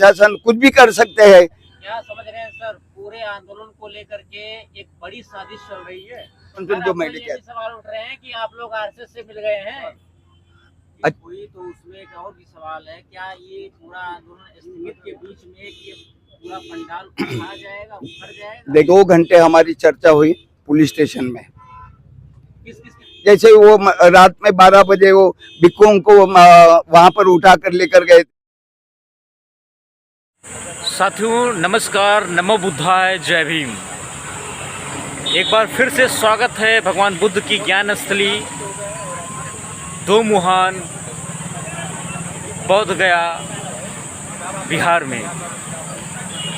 प्रशासन कुछ भी कर सकते हैं। क्या समझ रहे हैं सर, पूरे आंदोलन को लेकर के एक बड़ी साजिश चल रही है। जो मैंने ये भी सवाल उठ रहे हैं कि आप लोग आरएसएस से मिल गए हैं। हुई तो उसमें एक और भी सवाल है, क्या ये पूरा आंदोलन स्थगित के बीच में ये पूरा पंडाल उठा जाएगा, उखड़ जाएगा? देखो 2 घंटे हमारी चर्चा हुई पुलिस स्टेशन में। किस जैसे वो रात में 12 बजे वो बिक्कों को वहां पर उठा कर लेकर गए। साथियों नमस्कार, नमो बुद्धाय, जय भीम। एक बार फिर से स्वागत है भगवान बुद्ध की ज्ञान स्थली दोमुहान बोध गया बिहार में।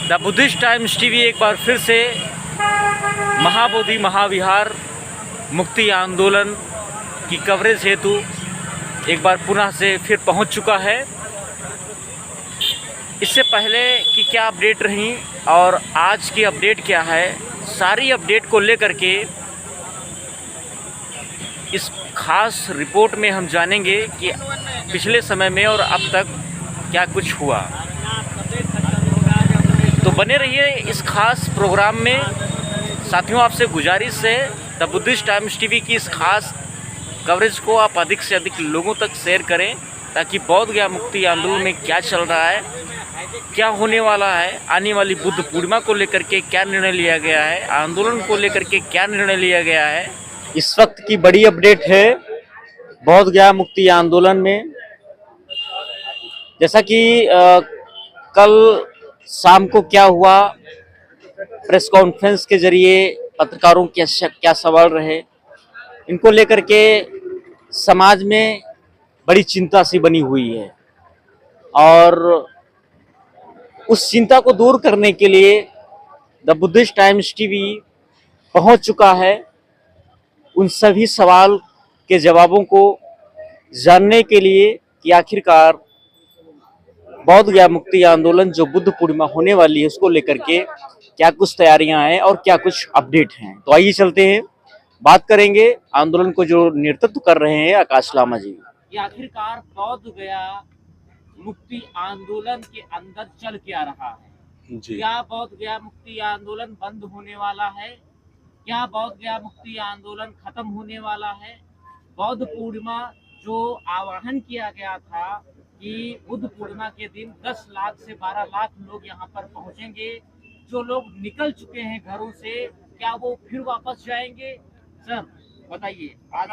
द बुद्धिस्ट टाइम्स टीवी एक बार फिर से महाबोधि महाविहार मुक्ति आंदोलन की कवरेज हेतु एक बार पुनः से फिर पहुंच चुका है। इससे पहले कि क्या अपडेट रही और आज की अपडेट क्या है, सारी अपडेट को लेकर के इस खास रिपोर्ट में हम जानेंगे कि पिछले समय में और अब तक क्या कुछ हुआ। तो बने रहिए इस खास प्रोग्राम में। साथियों आपसे गुजारिश है द बुद्धिस्ट टाइम्स टीवी की इस खास कवरेज को आप अधिक से अधिक लोगों तक शेयर करें, ताकि बौद्ध गया मुक्ति आंदोलन में क्या चल रहा है, क्या होने वाला है, आने वाली बुद्ध पूर्णिमा को लेकर के क्या निर्णय लिया गया है, आंदोलन को लेकर के क्या निर्णय लिया गया है, इस वक्त की बड़ी अपडेट है बौद्ध गया मुक्ति आंदोलन में। जैसा कि कल शाम को क्या हुआ, प्रेस कॉन्फ्रेंस के जरिए पत्रकारों के क्या सवाल रहे, इनको लेकर के समाज में बड़ी चिंता सी बनी हुई है। और उस चिंता को दूर करने के लिए द बुद्धिस्ट टाइम्स टीवी पहुंच चुका है उन सभी सवाल के जवाबों को जानने के लिए कि आखिरकार बौद्ध गया मुक्ति आंदोलन जो बुद्ध पूर्णिमा होने वाली है उसको लेकर के क्या कुछ तैयारियां हैं और क्या कुछ अपडेट हैं। तो आइए चलते हैं, बात करेंगे आंदोलन को जो नेतृत्व कर रहे हैं आकाश लामा जी। ये आखिरकार बौद्ध गया मुक्ति आंदोलन के अंदर चल क्या रहा है जी? क्या बौद्ध गया मुक्ति आंदोलन बंद होने वाला है? क्या बौद्ध गया मुक्ति आंदोलन खत्म होने वाला है? बौद्ध पूर्णिमा जो आह्वान किया गया था कि बुद्ध पूर्णिमा के दिन 10 लाख से 12 लाख लोग यहाँ पर पहुंचेंगे, जो लोग निकल चुके हैं घरों से, क्या वो फिर वापस जाएंगे? सर बताइए आज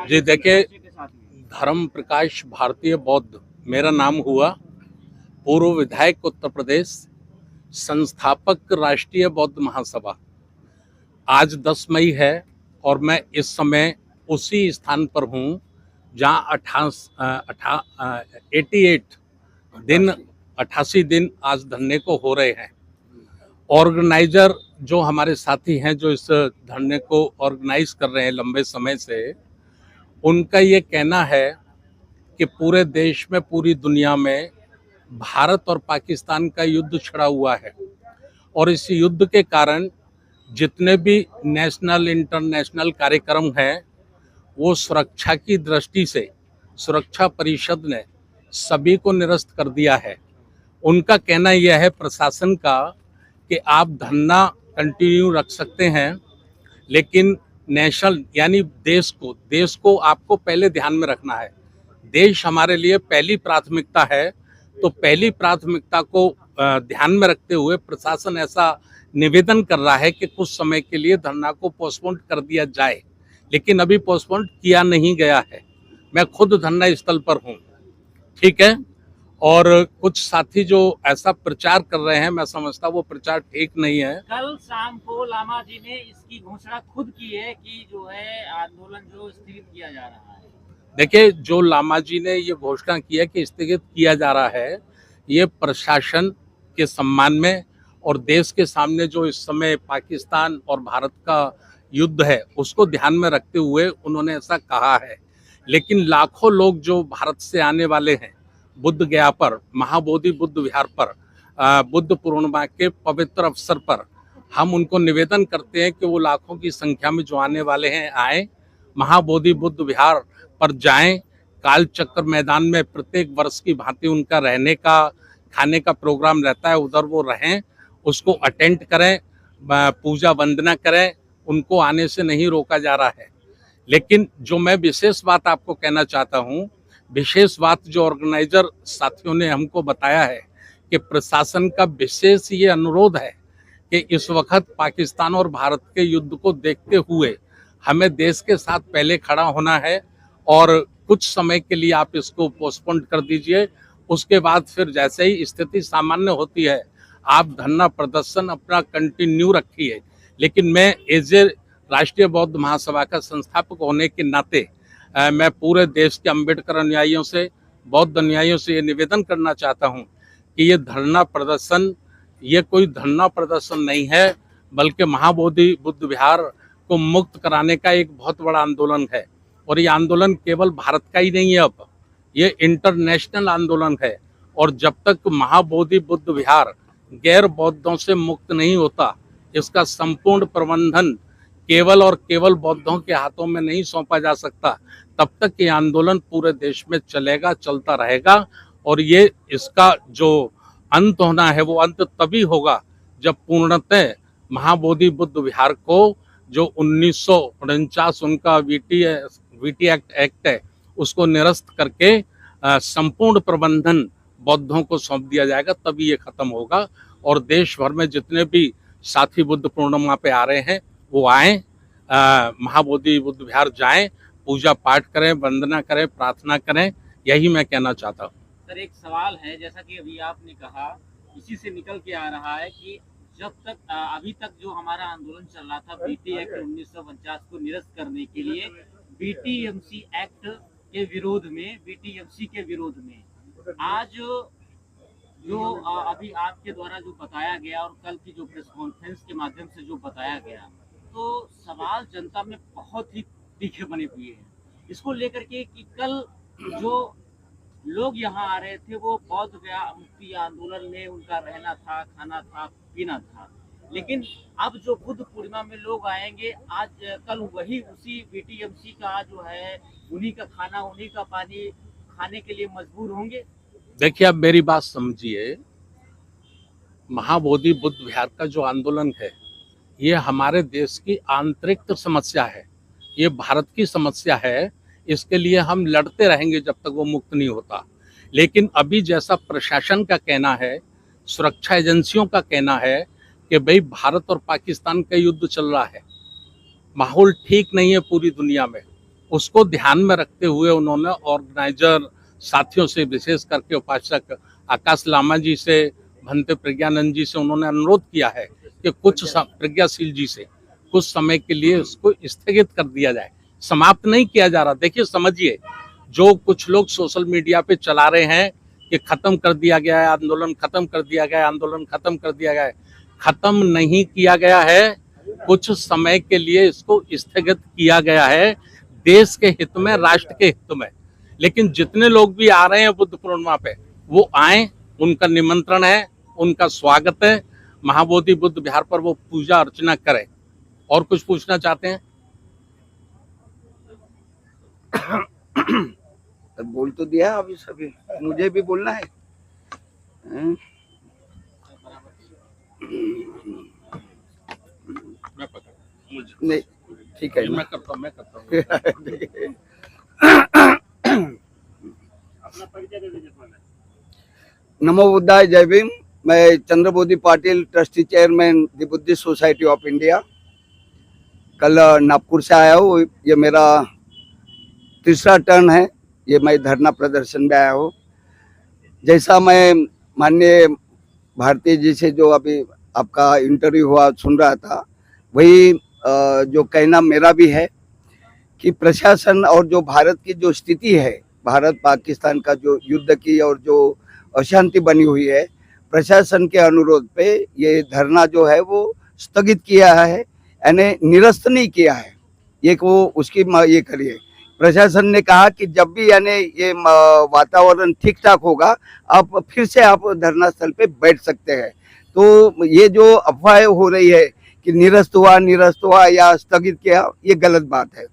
जी। देखिए, धर्म प्रकाश भारतीय बौद्ध मेरा नाम हुआ, पूर्व विधायक उत्तर प्रदेश, संस्थापक राष्ट्रीय बौद्ध महासभा। आज 10 मई है और मैं इस समय उसी स्थान पर हूँ जहाँ 88 दिन आज धरने को हो रहे हैं। ऑर्गेनाइजर जो हमारे साथी हैं जो इस धरने को ऑर्गेनाइज कर रहे हैं लंबे समय से, उनका ये कहना है कि पूरे देश में, पूरी दुनिया में भारत और पाकिस्तान का युद्ध छिड़ा हुआ है और इस युद्ध के कारण जितने भी नेशनल इंटरनेशनल कार्यक्रम हैं वो सुरक्षा की दृष्टि से सुरक्षा परिषद ने सभी को निरस्त कर दिया है। उनका कहना यह है प्रशासन का कि आप धरना कंटिन्यू रख सकते हैं, लेकिन नेशनल यानी देश को आपको पहले ध्यान में रखना है। देश हमारे लिए पहली प्राथमिकता है, तो पहली प्राथमिकता को ध्यान में रखते हुए प्रशासन ऐसा निवेदन कर रहा है कि कुछ समय के लिए धरना को पोस्टपोन कर दिया जाए, लेकिन अभी पोस्टपोन किया नहीं गया है। मैं खुद धरना स्थल पर हूँ, ठीक है। और कुछ साथी जो ऐसा प्रचार कर रहे हैं, मैं समझता वो प्रचार ठीक नहीं है। कल शाम को लामा जी ने इसकी घोषणा खुद की है कि जो है आंदोलन जो स्थगित किया जा रहा है। देखिए, जो लामा जी ने ये घोषणा की है कि स्थगित किया जा रहा है, ये प्रशासन के सम्मान में और देश के सामने जो इस समय पाकिस्तान और भारत का युद्ध है उसको ध्यान में रखते हुए उन्होंने ऐसा कहा है। लेकिन लाखों लोग जो भारत से आने वाले हैं बुद्ध गया पर, महाबोधि बुद्ध विहार पर, बुद्ध पूर्णिमा के पवित्र अवसर पर, हम उनको निवेदन करते हैं कि वो लाखों की संख्या में जो आने वाले हैं आए, महाबोधि बुद्ध विहार पर जाएं। काल चक्र मैदान में प्रत्येक वर्ष की भांति उनका रहने का खाने का प्रोग्राम रहता है उधर वो रहें, उसको अटेंड करें, पूजा वंदना करें, उनको आने से नहीं रोका जा रहा है। लेकिन जो मैं विशेष बात आपको कहना चाहता हूँ, विशेष बात जो ऑर्गेनाइजर साथियों ने हमको बताया है कि प्रशासन का विशेष ये अनुरोध है कि इस वक्त पाकिस्तान और भारत के युद्ध को देखते हुए हमें देश के साथ पहले खड़ा होना है और कुछ समय के लिए आप इसको पोस्टपोन कर दीजिए। उसके बाद फिर जैसे ही स्थिति सामान्य होती है आप धरना प्रदर्शन अपना कंटिन्यू रखिए। लेकिन मैं एज ए राष्ट्रीय बौद्ध महासभा का संस्थापक होने के नाते मैं पूरे देश के अम्बेडकर अनुयायियों से, बौद्ध अनुयायियों से ये निवेदन करना चाहता हूँ कि ये धरना प्रदर्शन ये कोई धरना प्रदर्शन नहीं है, बल्कि महाबोधि बुद्ध विहार को मुक्त कराने का एक बहुत बड़ा आंदोलन है। और ये आंदोलन केवल भारत का ही नहीं है, अब ये इंटरनेशनल आंदोलन है। और जब तक महाबोधि बुद्ध विहार गैर बौद्धों से मुक्त नहीं होता, इसका संपूर्ण प्रबंधन केवल और केवल बौद्धों के हाथों में नहीं सौंपा जा सकता, तब तक ये आंदोलन पूरे देश में चलेगा, चलता रहेगा। और ये इसका जो अंत होना है वो अंत तभी होगा जब पूर्णतः महाबोधि बुद्ध विहार को जो 1949 उनका वीटी एक्ट है उसको निरस्त करके संपूर्ण प्रबंधन बौद्धों को सौंप दिया जाएगा, तभी ये खत्म होगा। और देश भर में जितने भी साथी बुद्ध पूर्णिमा पे आ रहे हैं वो आएँ, महाबोधि बुद्ध विहार जाएं, पूजा पाठ करें, वंदना करें, प्रार्थना करें, यही मैं कहना चाहता हूँ। सर एक सवाल है, जैसा कि अभी आपने कहा, इसी से निकल के आ रहा है कि जब तक अभी तक जो हमारा आंदोलन चल रहा था बीटी एक्ट 1949 को निरस्त करने के लिए, बीटीएमसी एक्ट के विरोध में, बीटीएमसी के विरोध में, आज जो अभी आपके द्वारा जो बताया गया और कल की जो प्रेस कॉन्फ्रेंस के माध्यम से जो बताया गया, तो सवाल जनता में बहुत ही तीखे बने हुए हैं इसको लेकर के कि कल जो लोग यहाँ आ रहे थे वो बौद्ध गया मुक्ति आंदोलन में उनका रहना था, खाना था, पीना था, लेकिन अब जो बुद्ध पूर्णिमा में लोग आएंगे आज कल वही उसी बीटीएमसी का जो है उन्हीं का खाना उन्हीं का पानी खाने के लिए मजबूर होंगे। देखिए, अब मेरी बात समझिए, महाबोधि बुद्ध विहार का जो आंदोलन है ये हमारे देश की आंतरिक समस्या है, ये भारत की समस्या है। इसके लिए हम लड़ते रहेंगे जब तक वो मुक्त नहीं होता। लेकिन अभी जैसा प्रशासन का कहना है, सुरक्षा एजेंसियों का कहना है कि भाई भारत और पाकिस्तान का युद्ध चल रहा है, माहौल ठीक नहीं है पूरी दुनिया में, उसको ध्यान में रखते हुए उन्होंने ऑर्गेनाइजर साथियों से, विशेष करके उपासक आकाश लामा जी से, भंते प्रज्ञानंद जी से उन्होंने अनुरोध किया है कि प्रज्ञाशील जी से कुछ समय के लिए उसको स्थगित कर दिया जाए, समाप्त नहीं किया जा रहा। देखिए, समझिए, जो कुछ लोग सोशल मीडिया पे चला रहे हैं कि खत्म कर दिया गया है आंदोलन, खत्म कर दिया गया है आंदोलन, खत्म कर दिया गया है, खत्म नहीं किया गया है, कुछ समय के लिए इसको स्थगित किया गया है देश के हित में, राष्ट्र के हित में। लेकिन जितने लोग भी आ रहे हैं बुद्ध पूर्णिमा पे वो आए, उनका निमंत्रण है, उनका स्वागत है, महाबोधि बुद्ध विहार पर वो पूजा अर्चना करें। और कुछ पूछना चाहते हैं? बोल तो दिया अभी सभी, मुझे भी बोलना है। नहीं, ठीक है, मैं करता हूँ। नमो बुद्धाय, जय भीम। मैं Chandrabodhi Patil, trustee chairman the Buddhist society of India. कल नागपुर से आया हूँ, ये मेरा तीसरा टर्न है, ये मैं धरना प्रदर्शन में आया हूँ। जैसा मैं माननीय भारती जी से जो अभी आपका इंटरव्यू हुआ सुन रहा था, वही जो कहना मेरा भी है कि प्रशासन और जो भारत की जो स्थिति है, भारत पाकिस्तान का जो युद्ध की और जो अशांति बनी हुई है, प्रशासन के अनुरोध पे ये धरना जो है वो स्थगित किया है, यानी निरस्त नहीं किया है। ये वो उसकी ये करिए, प्रशासन ने कहा कि जब भी यानी ये वातावरण ठीक ठाक होगा आप फिर से आप धरना स्थल पे बैठ सकते हैं। तो ये जो अफवाहें हो रही है कि निरस्त हुआ या स्थगित किया, ये गलत बात है।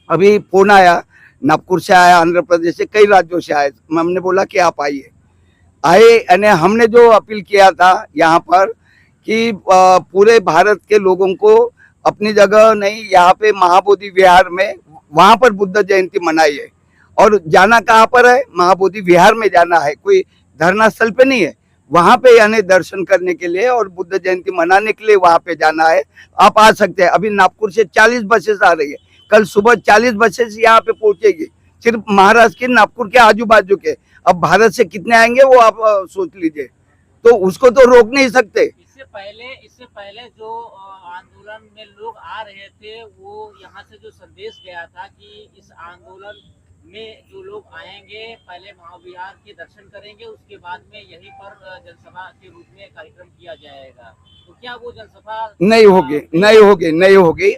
अभी फोन आया, नागपुर से आया, आंध्र प्रदेश से, कई राज्यों से आए, हमने बोला कि आप आइए, आए यानी हमने जो अपील किया था यहाँ पर कि पूरे भारत के लोगों को अपनी जगह नहीं, यहाँ पे महाबोधि विहार में वहां पर बुद्ध जयंती मनाइए। और जाना कहाँ पर है? महाबोधि विहार में जाना है, कोई धरना स्थल पे नहीं है। वहां पे यानी दर्शन करने के लिए और बुद्ध जयंती मनाने के लिए वहां पे जाना है। आप आ सकते हैं। अभी नागपुर से 40 बसेस आ रही है, कल सुबह 40 बसेस यहाँ पे पहुंचेगी, सिर्फ महाराष्ट्र के नागपुर के आजू बाजू के। अब भारत से कितने आएंगे वो आप सोच लीजिए, तो उसको तो रोक नहीं सकते। इससे पहले जो आंदोलन में लोग आ रहे थे, वो यहाँ से जो संदेश गया था कि इस आंदोलन में जो लोग आएंगे पहले महाविहार के दर्शन करेंगे, उसके बाद में यहीं पर जनसभा के रूप में कार्यक्रम किया जाएगा, तो क्या वो जनसभा नहीं होगी।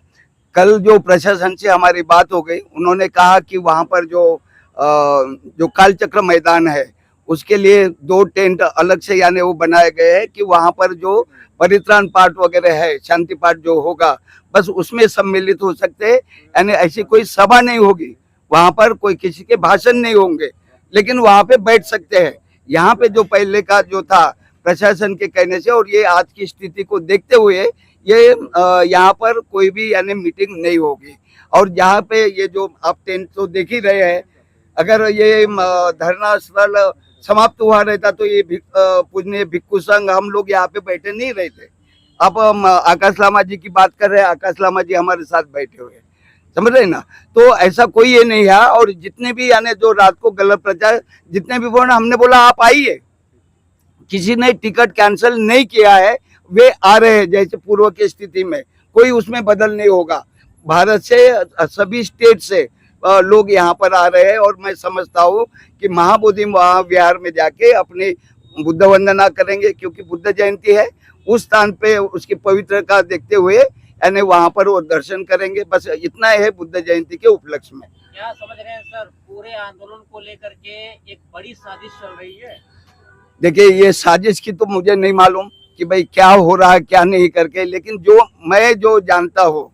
कल जो प्रशासन से हमारी बात हो गई, उन्होंने कहा कि वहां पर जो कालचक्र मैदान है उसके लिए 2 टेंट अलग से यानी वो बनाए गए हैं कि वहां पर जो परित्राण पाठ वगैरह है, शांति पाठ जो होगा, बस उसमें सम्मिलित हो सकते हैं। यानी ऐसी कोई सभा नहीं होगी वहां पर, कोई किसी के भाषण नहीं होंगे, लेकिन वहां पे बैठ सकते हैं। यहाँ पे जो पहले का जो था प्रशासन के कहने से और ये आज की स्थिति को देखते हुए ये यहाँ पर कोई भी यानी मीटिंग नहीं होगी। और जहाँ पे ये जो आप टेंट तो देख ही रहे हैं, अगर ये धरना स्थल समाप्त हुआ रहता तो ये पूजनीय भिक्षु संघ हम लोग यहाँ पे बैठे नहीं रहते। आप आकाश लामा जी की बात कर रहे हैं, आकाश लामा जी हमारे साथ बैठे हुए, समझ रहे ना। तो ऐसा कोई ये नहीं है। और जितने भी यानी जो रात को गलत प्रचार जितने भी बोला, हमने बोला आप आइए, किसी ने टिकट कैंसिल नहीं किया है, वे आ रहे हैं जैसे पूर्व की स्थिति में, कोई उसमें बदल नहीं होगा। भारत से सभी स्टेट से लोग यहाँ पर आ रहे हैं और मैं समझता हूँ कि महाबोधि विहार में जाके अपनी बुद्ध वंदना करेंगे, क्योंकि बुद्ध जयंती है। उस स्थान पे उसकी पवित्रता देखते हुए यानी वहाँ पर वो दर्शन करेंगे। बस इतना है बुद्ध जयंती के उपलक्ष्य में। क्या समझ रहे हैं सर, पूरे आंदोलन को लेकर के एक बड़ी साजिश चल रही है? देखिए, ये साजिश की तो मुझे नहीं मालूम कि भाई क्या हो रहा है क्या नहीं करके, लेकिन जो जानता हूँ,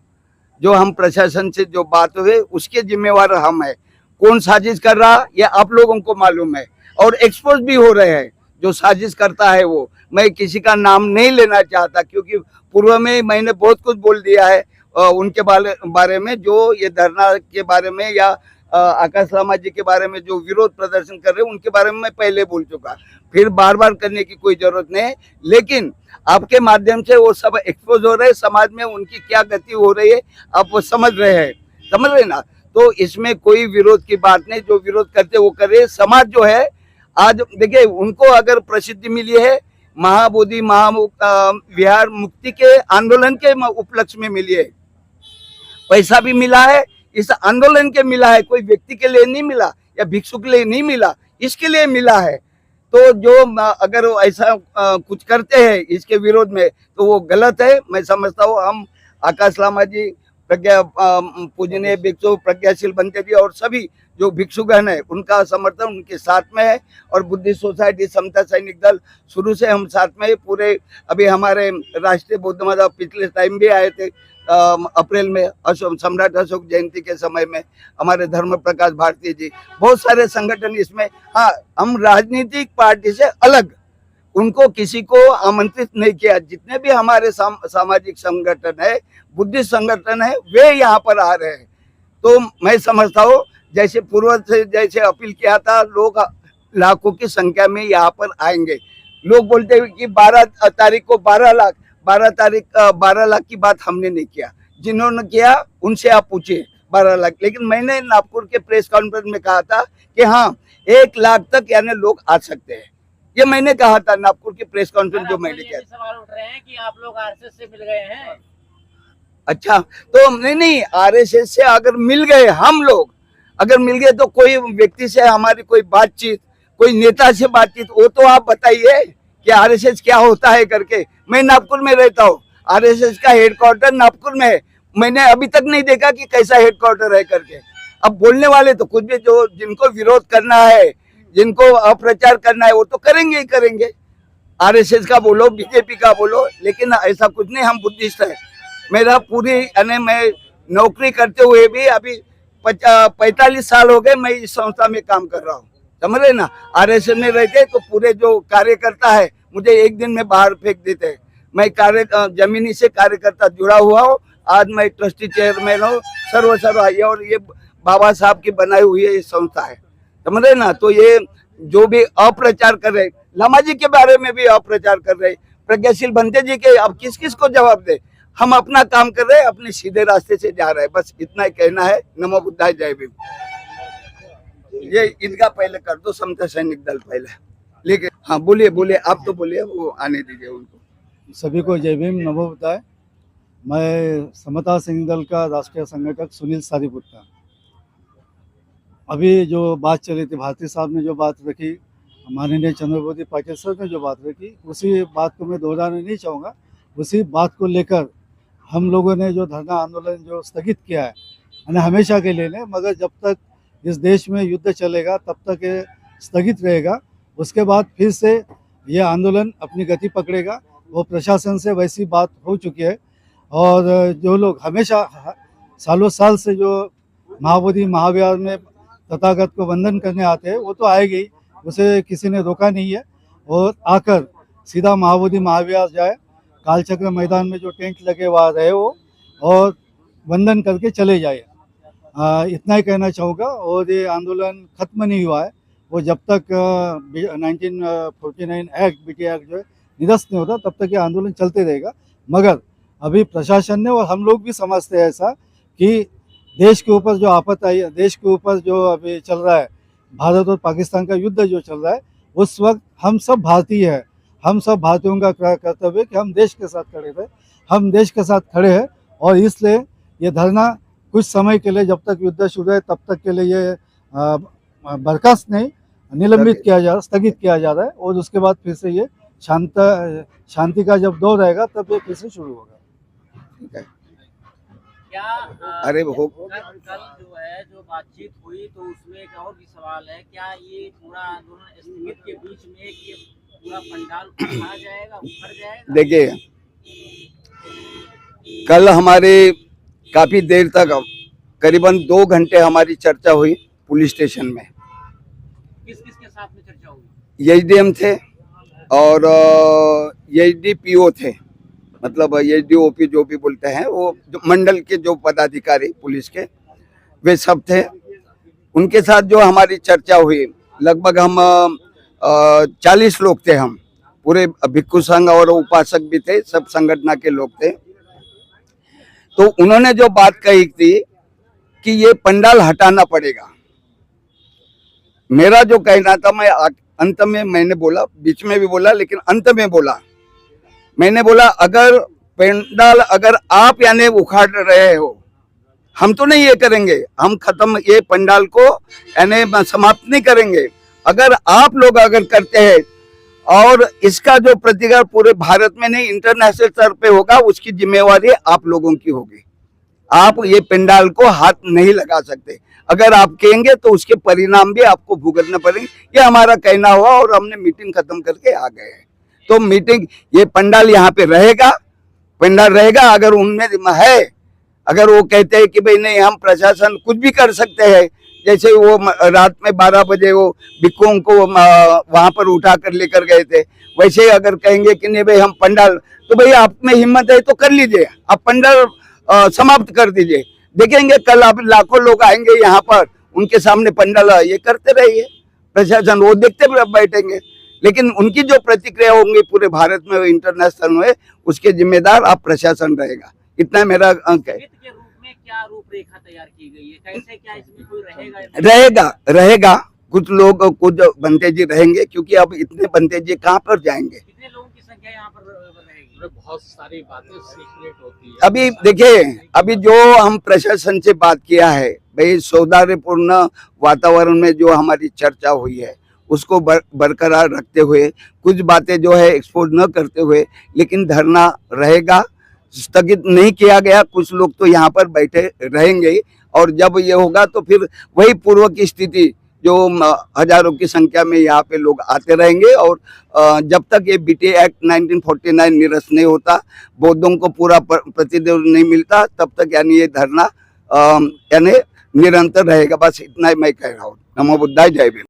जो हम प्रशासन से जो बात हुई उसके जिम्मेवार हम है। कौन साजिश कर रहा ये आप लोगों को मालूम है और एक्सपोज भी हो रहे हैं। जो साजिश करता है वो, मैं किसी का नाम नहीं लेना चाहता, क्योंकि पूर्व में मैंने बहुत कुछ बोल दिया है उनके बारे में, जो ये धरना के बारे में या आकाश लामा जी के बारे में जो विरोध प्रदर्शन कर रहे हैं उनके बारे में मैं पहले बोल चुका। फिर बार बार करने की कोई जरूरत नहीं है, लेकिन आपके माध्यम से वो सब एक्सपोज हो रहे हैं, समाज में उनकी क्या गति हो रही है आप वो समझ रहे ना। तो इसमें कोई विरोध की बात नहीं, जो विरोध करते वो करे। समाज जो है आज देखिए, उनको अगर प्रसिद्धि मिली है महाबोधि विहार मुक्ति के आंदोलन के उपलक्ष्य में मिली है, पैसा भी मिला है इस आंदोलन के मिला है, कोई व्यक्ति के लिए नहीं मिला या भिक्षु के लिए नहीं मिला, इसके लिए मिला है। तो जो अगर ऐसा कुछ करते हैं इसके विरोध में तो वो गलत है। मैं समझता हूँ हम आकाश लामा जी, प्रज्ञा पूजनीय भिक्षु प्रज्ञाशील बनते जी और सभी जो भिक्षुगण है उनका समर्थन उनके साथ में है। और बुद्धिस्ट सोसाइटी समता सैनिक दल शुरू से हम साथ में पूरे, अभी हमारे राष्ट्रीय बौद्ध मता पिछले टाइम भी आए थे अप्रैल में, सम्राट अशोक जयंती के समय में हमारे धर्म प्रकाश भारती जी, बहुत सारे संगठन इसमें। हाँ, हम राजनीतिक पार्टी से अलग उनको किसी को आमंत्रित नहीं किया। जितने भी हमारे सामाजिक संगठन है, बुद्धिस्ट संगठन है, वे यहाँ पर आ रहे हैं। तो मैं समझता हूँ जैसे पूर्व से जैसे अपील किया था, लोग लाखों की संख्या में यहाँ पर आएंगे। लोग बोलते हैं कि 12 तारीख को 12 लाख, 12 लाख की बात हमने नहीं किया, जिन्होंने किया उनसे आप पूछिए 12 लाख। लेकिन मैंने नागपुर के प्रेस कॉन्फ्रेंस में कहा था कि हाँ 1 लाख तक यानी लोग आ सकते हैं, ये मैंने कहा था नागपुर के प्रेस कॉन्फ्रेंस जो मैंने किया। सवाल उठ रहे हैं कि आप लोग आरएसएस से मिल गए हैं। अच्छा, तो नहीं, आरएसएस से अगर मिल गए, हम लोग अगर मिल गए तो कोई व्यक्ति से हमारी कोई बातचीत, कोई नेता से बातचीत, वो तो आप बताइए कि आरएसएस क्या होता है करके। मैं नागपुर में रहता हूँ, आरएसएस का हेडक्वार्टर नागपुर में है, मैंने अभी तक नहीं देखा कि कैसा हेडक्वार्टर है करके। अब बोलने वाले तो कुछ भी, जो जिनको विरोध करना है, जिनको अप्रचार करना है, वो तो करेंगे ही करेंगे। आरएसएस का बोलो, बीजेपी का बोलो, लेकिन ऐसा कुछ नहीं। हम बुद्धिस्ट है। मेरा पूरी यानी मैं नौकरी करते हुए भी अभी 45 साल हो गए मैं इस संस्था में काम कर रहा हूँ। समझ रहे ना। आरएसएस में रहते तो पूरे जो कार्यकर्ता है मुझे एक दिन में बाहर फेंक देते हैं। मैं जमीनी से कार्यकर्ता जुड़ा हुआ हूँ। आज मैं ट्रस्टी चेयरमैन हूँ, सर्व है और ये बाबा साहब की बनाई हुई ये संस्था है, समझ रहे ना। तो ये जो भी अप्रचार कर रहे, लामा जी के बारे में भी अप्रचार कर रहे, प्रज्ञाशील बनते जी के, अब किस किस को जवाब दे। हम अपना काम कर रहे हैं, अपने सीधे रास्ते से जा रहे हैं, बस इतना ही कहना है। नमो बुद्धाय, जय भीम। ये इनका पहले कर दो, समता सैनिक दल पहले, लेकिन हाँ बोलिए बोलिए, आप तो बोलिए, वो आने दीजिए उनको। सभी को जय भीम, नमो बुद्धाय। मैं समता सैनिक दल का राष्ट्रीय संगठक सुनील सारीपुत्ता। अभी जो बात चली थी, भारती साहब ने जो बात रखी, माननीय चंद्रबोधी पाटिल सर ने जो बात रखी, उसी बात को मैं दोहराना नहीं चाहूँगा। उसी बात को लेकर हम लोगों ने जो धरना आंदोलन जो स्थगित किया है, यानी हमेशा के लिए नहीं, मगर जब तक इस देश में युद्ध चलेगा तब तक ये स्थगित रहेगा। उसके बाद फिर से ये आंदोलन अपनी गति पकड़ेगा। वो प्रशासन से वैसी बात हो चुकी है, और जो लोग हमेशा सालों साल से जो महाबोधि महाविहार में तथागत को वंदन करने आते हैं, वो तो आएंगे ही, उसे किसी ने रोका नहीं है। और आकर सीधा महाबोधि महाविहार जाए, कालचक्र मैदान में जो टेंट लगे वहाँ रहे वो, और वंदन करके चले जाए। इतना ही कहना चाहूँगा। और ये आंदोलन खत्म नहीं हुआ है, वो जब तक 1949 एक्ट, बीटी एक्ट जो है निरस्त नहीं होता, तब तक ये आंदोलन चलते रहेगा। मगर अभी प्रशासन ने और हम लोग भी समझते हैं ऐसा कि देश के ऊपर जो आपत आई है, देश के ऊपर जो अभी चल रहा है, भारत और पाकिस्तान का युद्ध जो चल रहा है, उस वक्त हम सब भारतीय हैं, हम सब भारतीयों का कर्तव्य है कि हम देश के साथ खड़े थे। हम देश के साथ खड़े हैं, और इसलिए ये धरना कुछ समय के लिए, जब तक युद्ध शुरू है तब तक के लिए ये बर्खास्त नहीं, निलंबित किया जा रहा, स्थगित किया जा रहा है। और उसके बाद फिर से ये शांति का जब दौर आएगा तब ये फिर से शुरू होगा। ठीक है। क्या अरे वो कल जो है जो बातचीत हुई, तो उसमें एक और भी सवाल है, क्या ये पूरा आंदोलन स्थगित के बीच में ये पूरा पंडाल उठा जाएगा, उखड़ जाएगा? देखिए, कल हमारे काफी देर तक, करीबन 2 घंटे हमारी चर्चा हुई पुलिस स्टेशन में। किस किस के साथ में चर्चा हुई? एसडीएम थे और एसडीपीओ थे, मतलब एसडीओपी जो भी बोलते हैं, वो जो मंडल के जो पदाधिकारी पुलिस के, वे सब थे। उनके साथ जो हमारी चर्चा हुई, लगभग हम 40 लोग थे, हम पूरे भिक्षु संघ और उपासक भी थे, सब संगठन के लोग थे। तो उन्होंने जो बात कही थी कि ये पंडाल हटाना पड़ेगा। मेरा जो कहना था, मैं अंत में मैंने बोला, बीच में भी बोला, लेकिन अंत में बोला, मैंने बोला अगर पंडाल अगर आप यानी उखाड़ रहे हो, हम तो नहीं ये करेंगे, हम खत्म ये पंडाल को यानी समाप्त नहीं करेंगे। अगर आप लोग अगर करते हैं और इसका जो प्रतिकार पूरे भारत में नहीं इंटरनेशनल स्तर पे होगा, उसकी जिम्मेवारी आप लोगों की होगी। आप ये पंडाल को हाथ नहीं लगा सकते। अगर आप कहेंगे तो उसके परिणाम भी आपको भुगतना पड़ेंगे। ये हमारा कहना हुआ और हमने मीटिंग खत्म करके आ गए हैं। तो मीटिंग, ये पंडाल यहाँ पे रहेगा, पंडाल रहेगा। अगर उनमें है, अगर वो कहते हैं कि भाई नहीं हम प्रशासन कुछ भी कर सकते हैं, जैसे वो रात में 12 बजे वो भिक्षुओं को वहां पर उठा कर लेकर गए थे, वैसे अगर कहेंगे कि नहीं भाई हम पंडाल, तो भाई आप में हिम्मत है तो कर लीजिए, आप पंडाल समाप्त कर दीजिए। देखेंगे कल आप लाखों लोग आएंगे यहाँ पर, उनके सामने पंडाल ये करते रहिए, प्रशासन वो देखते बैठेंगे। लेकिन उनकी जो प्रतिक्रिया होंगी पूरे भारत में, इंटरनेशनल में, उसके जिम्मेदार आप प्रशासन रहेगा। इतना मेरा अंक है। के रूप में क्या रूपरेखा तैयार की गई है, कैसे, क्या इसमें कोई रहेगा कुछ लोग, कुछ बंते जी रहेंगे, क्योंकि अब इतने बंते जी कहाँ पर जाएंगे। कितने लोगों की संख्या यहाँ पर रहेगी? बहुत सारी बातें सीक्रेट होती है। अभी देखिए, अभी जो हम प्रशासन से बात किया है, भाई सौहार्दपूर्ण वातावरण में जो हमारी चर्चा हुई है, उसको बरकरार रखते हुए, कुछ बातें जो है एक्सपोज न करते हुए, लेकिन धरना रहेगा, स्थगित नहीं किया गया। कुछ लोग तो यहाँ पर बैठे रहेंगे, और जब ये होगा तो फिर वही पूर्व की स्थिति, जो हजारों की संख्या में यहाँ पे लोग आते रहेंगे। और जब तक ये बीटी एक्ट 1949 निरस्त नहीं होता, बौद्धों को पूरा प्रतिनिधित्व नहीं मिलता, तब तक यानी ये धरना यानी निरंतर रहेगा। बस इतना ही मैं कह रहा हूँ। नमो बुद्धाय, जय भीम।